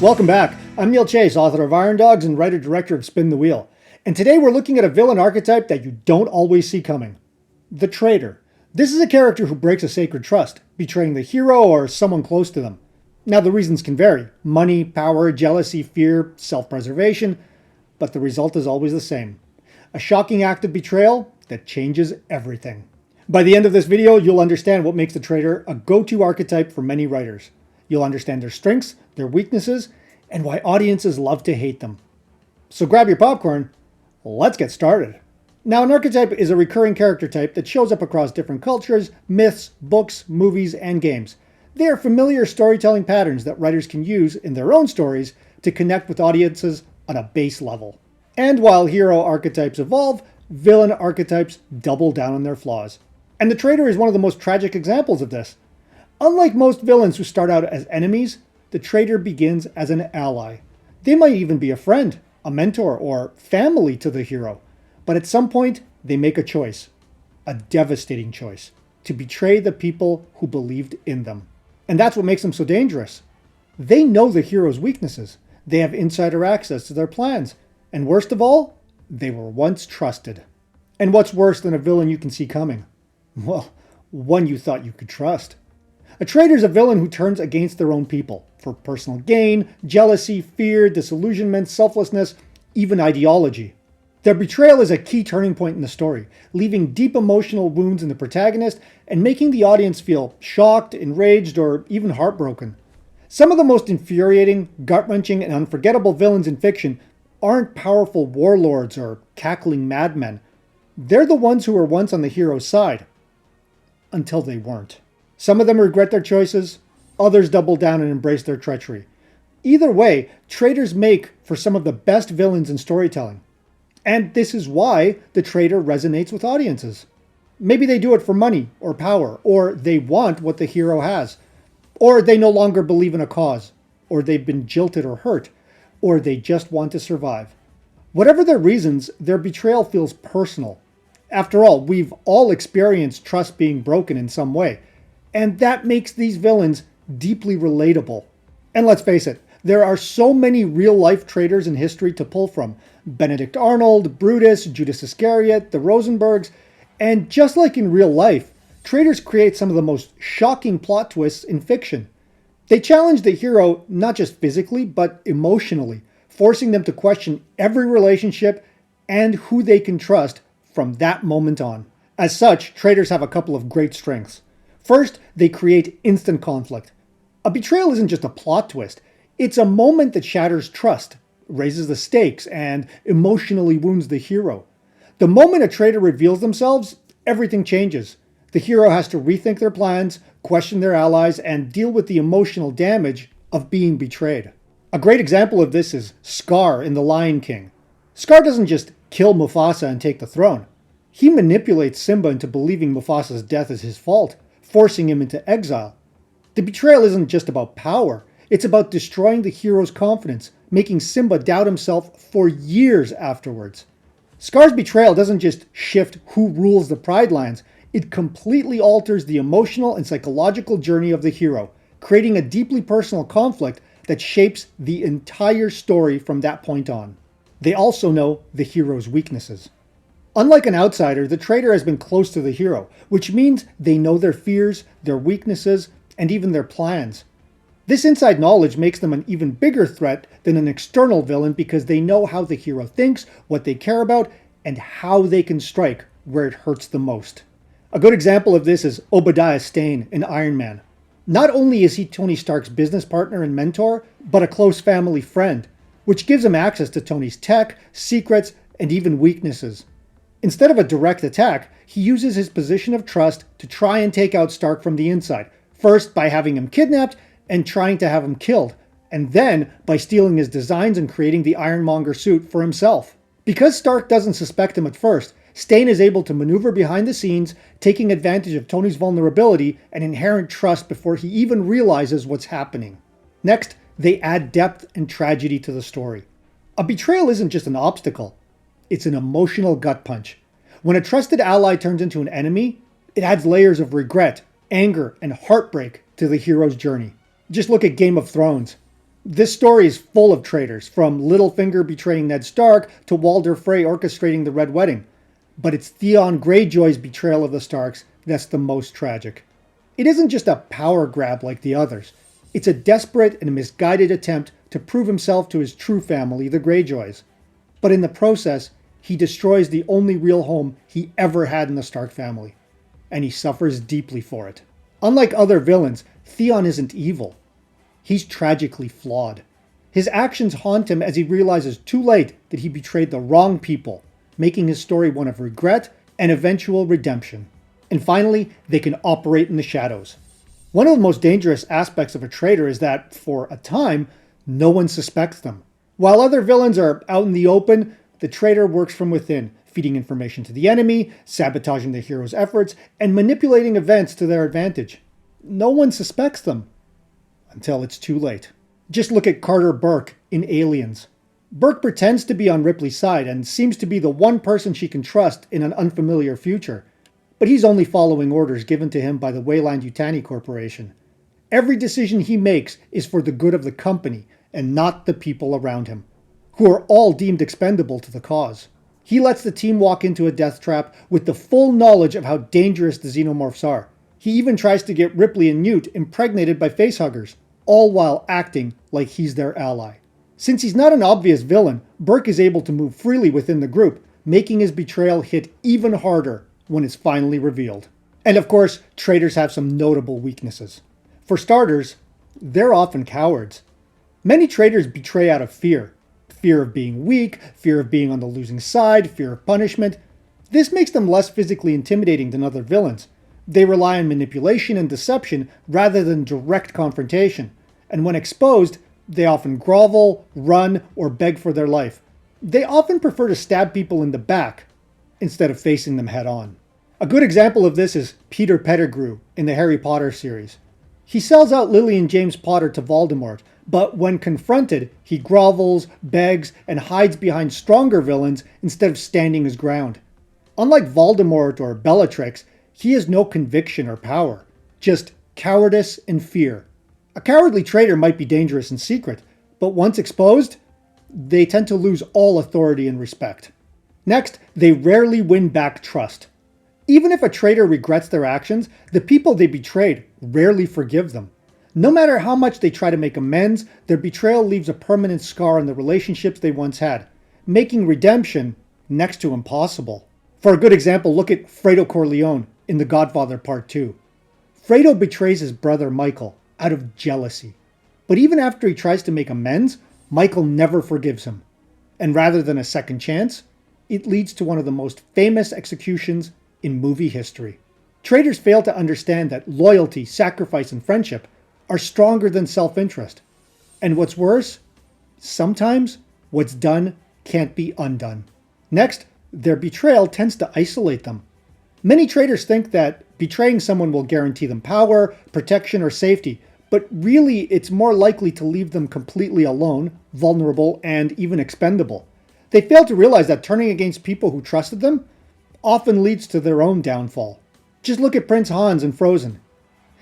Welcome back. I'm Neil Chase, author of Iron Dogs and writer-director of Spin the Wheel. And today we're looking at a villain archetype that you don't always see coming. The Traitor. This is a character who breaks a sacred trust, betraying the hero or someone close to them. Now the reasons can vary. Money, power, jealousy, fear, self-preservation. But the result is always the same. A shocking act of betrayal that changes everything. By the end of this video, you'll understand what makes the Traitor a go-to archetype for many writers. You'll understand their strengths, their weaknesses, and why audiences love to hate them. So grab your popcorn, let's get started. Now, an archetype is a recurring character type that shows up across different cultures, myths, books, movies, and games. They are familiar storytelling patterns that writers can use in their own stories to connect with audiences on a base level. And while hero archetypes evolve, villain archetypes double down on their flaws. And the Traitor is one of the most tragic examples of this. Unlike most villains who start out as enemies, the Traitor begins as an ally. They might even be a friend, a mentor, or family to the hero. But at some point, they make a choice. A devastating choice. To betray the people who believed in them. And that's what makes them so dangerous. They know the hero's weaknesses. They have insider access to their plans. And worst of all, they were once trusted. And what's worse than a villain you can see coming? Well, one you thought you could trust. A traitor is a villain who turns against their own people for personal gain, jealousy, fear, disillusionment, selflessness, even ideology. Their betrayal is a key turning point in the story, leaving deep emotional wounds in the protagonist and making the audience feel shocked, enraged, or even heartbroken. Some of the most infuriating, gut-wrenching, and unforgettable villains in fiction aren't powerful warlords or cackling madmen. They're the ones who were once on the hero's side, until they weren't. Some of them regret their choices, others double down and embrace their treachery. Either way, traitors make for some of the best villains in storytelling. And this is why the Traitor resonates with audiences. Maybe they do it for money or power, or they want what the hero has, or they no longer believe in a cause, or they've been jilted or hurt, or they just want to survive. Whatever their reasons, their betrayal feels personal. After all, we've all experienced trust being broken in some way. And that makes these villains deeply relatable. And let's face it, there are so many real-life traitors in history to pull from. Benedict Arnold, Brutus, Judas Iscariot, the Rosenbergs, and just like in real life, traitors create some of the most shocking plot twists in fiction. They challenge the hero not just physically, but emotionally, forcing them to question every relationship and who they can trust from that moment on. As such, traitors have a couple of great strengths. First, they create instant conflict. A betrayal isn't just a plot twist. It's a moment that shatters trust, raises the stakes, and emotionally wounds the hero. The moment a traitor reveals themselves, everything changes. The hero has to rethink their plans, question their allies, and deal with the emotional damage of being betrayed. A great example of this is Scar in The Lion King. Scar doesn't just kill Mufasa and take the throne. He manipulates Simba into believing Mufasa's death is his fault, forcing him into exile. The betrayal isn't just about power, it's about destroying the hero's confidence, making Simba doubt himself for years afterwards. Scar's betrayal doesn't just shift who rules the Pride Lands, it completely alters the emotional and psychological journey of the hero, creating a deeply personal conflict that shapes the entire story from that point on. They also know the hero's weaknesses. Unlike an outsider, the traitor has been close to the hero, which means they know their fears, their weaknesses, and even their plans. This inside knowledge makes them an even bigger threat than an external villain because they know how the hero thinks, what they care about, and how they can strike where it hurts the most. A good example of this is Obadiah Stane in Iron Man. Not only is he Tony Stark's business partner and mentor, but a close family friend, which gives him access to Tony's tech, secrets, and even weaknesses. Instead of a direct attack, he uses his position of trust to try and take out Stark from the inside, first by having him kidnapped and trying to have him killed, and then by stealing his designs and creating the Ironmonger suit for himself. Because Stark doesn't suspect him at first, Stane is able to maneuver behind the scenes, taking advantage of Tony's vulnerability and inherent trust before he even realizes what's happening. Next, they add depth and tragedy to the story. A betrayal isn't just an obstacle. It's an emotional gut punch. When a trusted ally turns into an enemy, it adds layers of regret, anger, and heartbreak to the hero's journey. Just look at Game of Thrones. This story is full of traitors, from Littlefinger betraying Ned Stark to Walder Frey orchestrating the Red Wedding. But it's Theon Greyjoy's betrayal of the Starks that's the most tragic. It isn't just a power grab like the others. It's a desperate and misguided attempt to prove himself to his true family, the Greyjoys. But in the process, he destroys the only real home he ever had in the Stark family. And he suffers deeply for it. Unlike other villains, Theon isn't evil. He's tragically flawed. His actions haunt him as he realizes too late that he betrayed the wrong people, making his story one of regret and eventual redemption. And finally, they can operate in the shadows. One of the most dangerous aspects of a traitor is that, for a time, no one suspects them. While other villains are out in the open, the traitor works from within, feeding information to the enemy, sabotaging the hero's efforts, and manipulating events to their advantage. No one suspects them. Until it's too late. Just look at Carter Burke in Aliens. Burke pretends to be on Ripley's side and seems to be the one person she can trust in an unfamiliar future. But he's only following orders given to him by the Weyland-Yutani Corporation. Every decision he makes is for the good of the company and not the people around him, who are all deemed expendable to the cause. He lets the team walk into a death trap with the full knowledge of how dangerous the xenomorphs are. He even tries to get Ripley and Newt impregnated by facehuggers, all while acting like he's their ally. Since he's not an obvious villain, Burke is able to move freely within the group, making his betrayal hit even harder when it's finally revealed. And of course, traitors have some notable weaknesses. For starters, they're often cowards. Many traitors betray out of fear. Fear of being weak, fear of being on the losing side, fear of punishment. This makes them less physically intimidating than other villains. They rely on manipulation and deception rather than direct confrontation. And when exposed, they often grovel, run, or beg for their life. They often prefer to stab people in the back instead of facing them head on. A good example of this is Peter Pettigrew in the Harry Potter series. He sells out Lily and James Potter to Voldemort, but when confronted, he grovels, begs, and hides behind stronger villains instead of standing his ground. Unlike Voldemort or Bellatrix, he has no conviction or power, just cowardice and fear. A cowardly traitor might be dangerous in secret, but once exposed, they tend to lose all authority and respect. Next, they rarely win back trust. Even if a traitor regrets their actions, the people they betrayed rarely forgive them. No matter how much they try to make amends, their betrayal leaves a permanent scar on the relationships they once had, making redemption next to impossible. For a good example, look at Fredo Corleone in The Godfather Part 2. Fredo betrays his brother Michael out of jealousy. But even after he tries to make amends, Michael never forgives him. And rather than a second chance, it leads to one of the most famous executions in movie history. Traitors fail to understand that loyalty, sacrifice, and friendship are stronger than self-interest. And what's worse, sometimes what's done can't be undone. Next, their betrayal tends to isolate them. Many traitors think that betraying someone will guarantee them power, protection, or safety, but really it's more likely to leave them completely alone, vulnerable, and even expendable. They fail to realize that turning against people who trusted them often leads to their own downfall. Just look at Prince Hans in Frozen.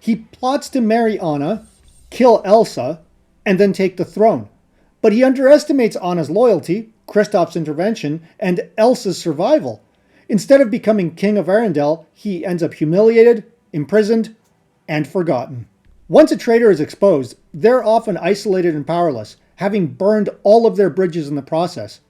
He plots to marry Anna, kill Elsa, and then take the throne. But he underestimates Anna's loyalty, Kristoff's intervention, and Elsa's survival. Instead of becoming king of Arendelle, he ends up humiliated, imprisoned, and forgotten. Once a traitor is exposed, they're often isolated and powerless, having burned all of their bridges in the process.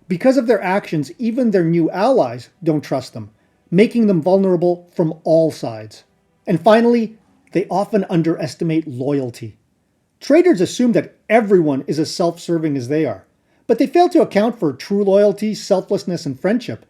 Because of their actions, even their new allies don't trust them, making them vulnerable from all sides. And finally, they often underestimate loyalty. Traitors assume that everyone is as self-serving as they are, but they fail to account for true loyalty, selflessness, and friendship.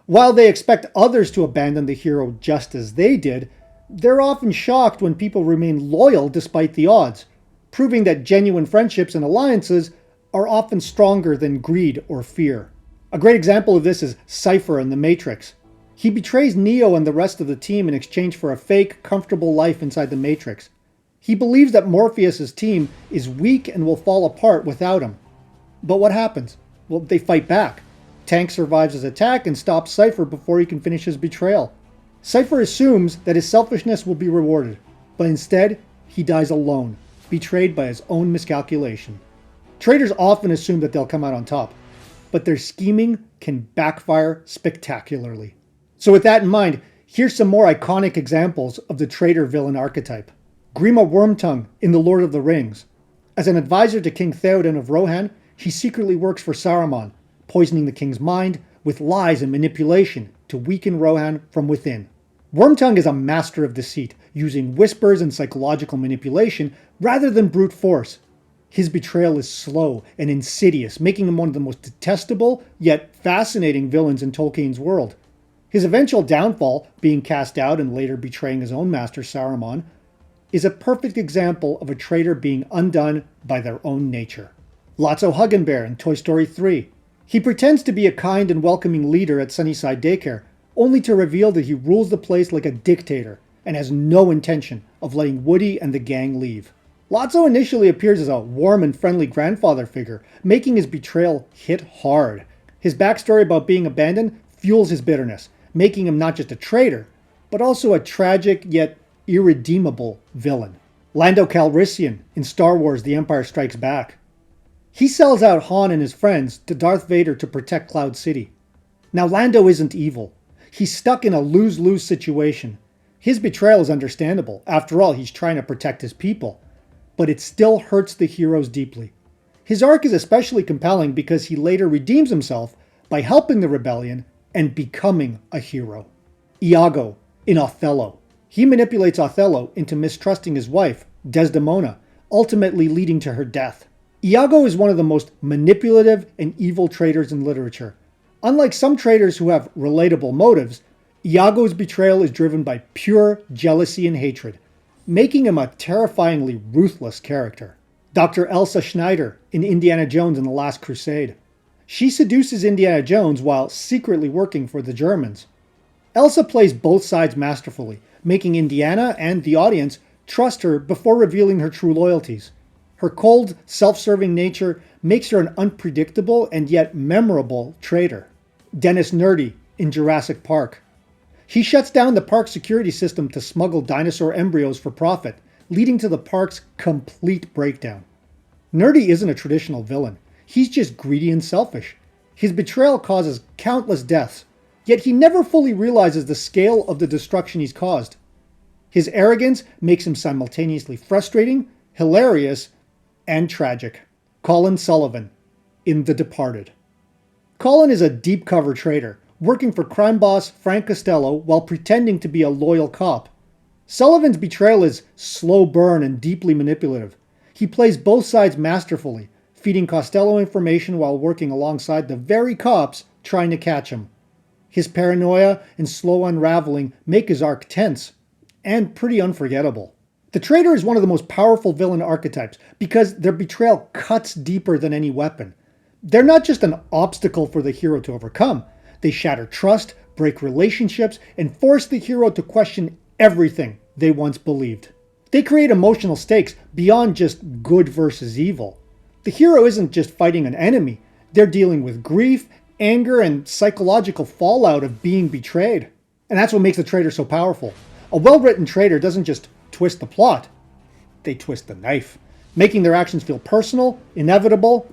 While they expect others to abandon the hero just as they did, they're often shocked when people remain loyal despite the odds, proving that genuine friendships and alliances are often stronger than greed or fear. A great example of this is Cypher in The Matrix. He betrays Neo and the rest of the team in exchange for a fake, comfortable life inside the Matrix. He believes that Morpheus' team is weak and will fall apart without him. But what happens? Well, they fight back. Tank survives his attack and stops Cypher before he can finish his betrayal. Cypher assumes that his selfishness will be rewarded, but instead, he dies alone, betrayed by his own miscalculation. Traitors often assume that they'll come out on top, but their scheming can backfire spectacularly. So with that in mind, here's some more iconic examples of the traitor villain archetype. Grima Wormtongue in The Lord of the Rings. As an advisor to King Theoden of Rohan, he secretly works for Saruman, poisoning the king's mind with lies and manipulation to weaken Rohan from within. Wormtongue is a master of deceit, using whispers and psychological manipulation rather than brute force. His betrayal is slow and insidious, making him one of the most detestable yet fascinating villains in Tolkien's world. His eventual downfall, being cast out and later betraying his own master Saruman, is a perfect example of a traitor being undone by their own nature. Lotso Huggenbear in Toy Story 3. He pretends to be a kind and welcoming leader at Sunnyside Daycare, only to reveal that he rules the place like a dictator and has no intention of letting Woody and the gang leave. Lotso initially appears as a warm and friendly grandfather figure, making his betrayal hit hard. His backstory about being abandoned fuels his bitterness, making him not just a traitor, but also a tragic yet irredeemable villain. Lando Calrissian in Star Wars The Empire Strikes Back. He sells out Han and his friends to Darth Vader to protect Cloud City. Now Lando isn't evil. He's stuck in a lose-lose situation. His betrayal is understandable. After all, he's trying to protect his people. But it still hurts the heroes deeply. His arc is especially compelling because he later redeems himself by helping the rebellion and becoming a hero. Iago in Othello. He manipulates Othello into mistrusting his wife, Desdemona, ultimately leading to her death. Iago is one of the most manipulative and evil traitors in literature. Unlike some traitors who have relatable motives, Iago's betrayal is driven by pure jealousy and hatred, making him a terrifyingly ruthless character. Dr. Elsa Schneider in Indiana Jones and the Last Crusade. She seduces Indiana Jones while secretly working for the Germans. Elsa plays both sides masterfully, making Indiana and the audience trust her before revealing her true loyalties. Her cold, self-serving nature makes her an unpredictable and yet memorable traitor. Dennis Nerdy in Jurassic Park. He shuts down the park security system to smuggle dinosaur embryos for profit, leading to the park's complete breakdown. Nerdy isn't a traditional villain. He's just greedy and selfish. His betrayal causes countless deaths, yet he never fully realizes the scale of the destruction he's caused. His arrogance makes him simultaneously frustrating, hilarious, and tragic. Colin Sullivan in The Departed. Colin is a deep cover traitor, working for crime boss Frank Costello while pretending to be a loyal cop. Sullivan's betrayal is slow burn and deeply manipulative. He plays both sides masterfully, feeding Costello information while working alongside the very cops trying to catch him. His paranoia and slow unraveling make his arc tense and pretty unforgettable. The traitor is one of the most powerful villain archetypes because their betrayal cuts deeper than any weapon. They're not just an obstacle for the hero to overcome. They shatter trust, break relationships, and force the hero to question everything they once believed. They create emotional stakes beyond just good versus evil. The hero isn't just fighting an enemy. They're dealing with grief, anger, and psychological fallout of being betrayed. And that's what makes the traitor so powerful. A well-written traitor doesn't just twist the plot. They twist the knife, making their actions feel personal, inevitable,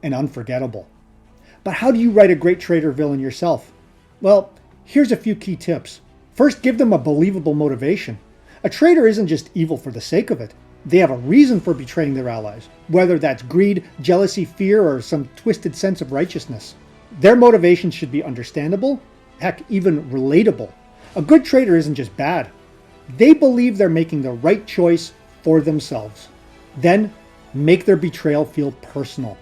and unforgettable. But how do you write a great traitor villain yourself? Well, here's a few key tips. First, give them a believable motivation. A traitor isn't just evil for the sake of it. They have a reason for betraying their allies, whether that's greed, jealousy, fear, or some twisted sense of righteousness. Their motivations should be understandable, heck, even relatable. A good traitor isn't just bad. They believe they're making the right choice for themselves. Then, make their betrayal feel personal.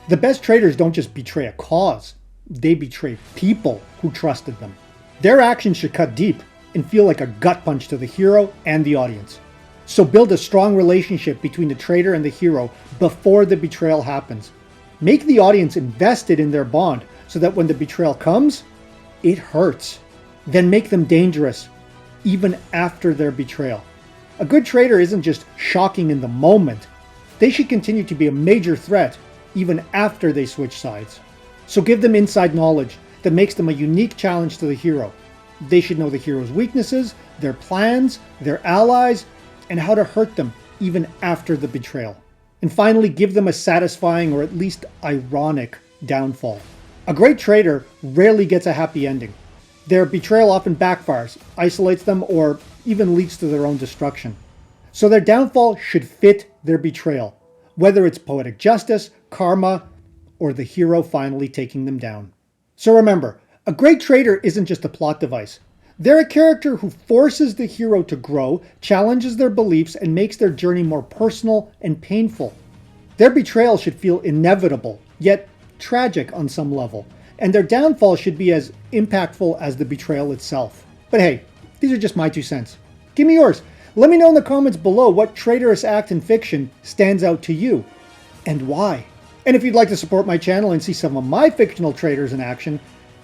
The best traitors don't just betray a cause, they betray people who trusted them. Their actions should cut deep and feel like a gut punch to the hero and the audience. So build a strong relationship between the traitor and the hero before the betrayal happens. Make the audience invested in their bond so that when the betrayal comes, it hurts. Then make them dangerous, even after their betrayal. A good traitor isn't just shocking in the moment. They should continue to be a major threat even after they switch sides. So give them inside knowledge that makes them a unique challenge to the hero. They should know the hero's weaknesses, their plans, their allies, and how to hurt them even after the betrayal. and finally give them a satisfying or at least ironic downfall. A great traitor rarely gets a happy ending. Their betrayal often backfires, isolates them, or even leads to their own destruction. So their downfall should fit their betrayal, whether it's poetic justice, karma, or the hero finally taking them down. So remember, a great traitor isn't just a plot device. They're a character who forces the hero to grow, challenges their beliefs, and makes their journey more personal and painful. Their betrayal should feel inevitable, yet tragic on some level, and their downfall should be as impactful as the betrayal itself. But hey, these are just my 2 cents. Give me yours. Let me know in the comments below what traitorous act in fiction stands out to you, and why. And if you'd like to support my channel and see some of my fictional traitors in action,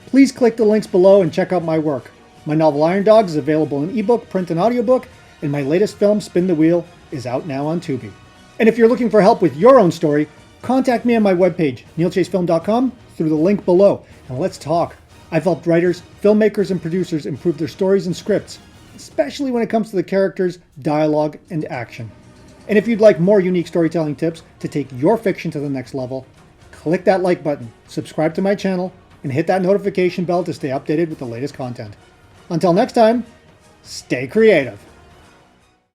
please click the links below and check out my work. My novel Iron Dogs is available in ebook, print, and audiobook, and my latest film, Spin the Wheel, is out now on Tubi. And if you're looking for help with your own story, contact me on my webpage, neilchasefilm.com, through the link below, and let's talk. I've helped writers, filmmakers, and producers improve their stories and scripts, especially when it comes to the characters, dialogue, and action. And if you'd like more unique storytelling tips to take your fiction to the next level, click that like button, subscribe to my channel, and hit that notification bell to stay updated with the latest content. Until next time, stay creative.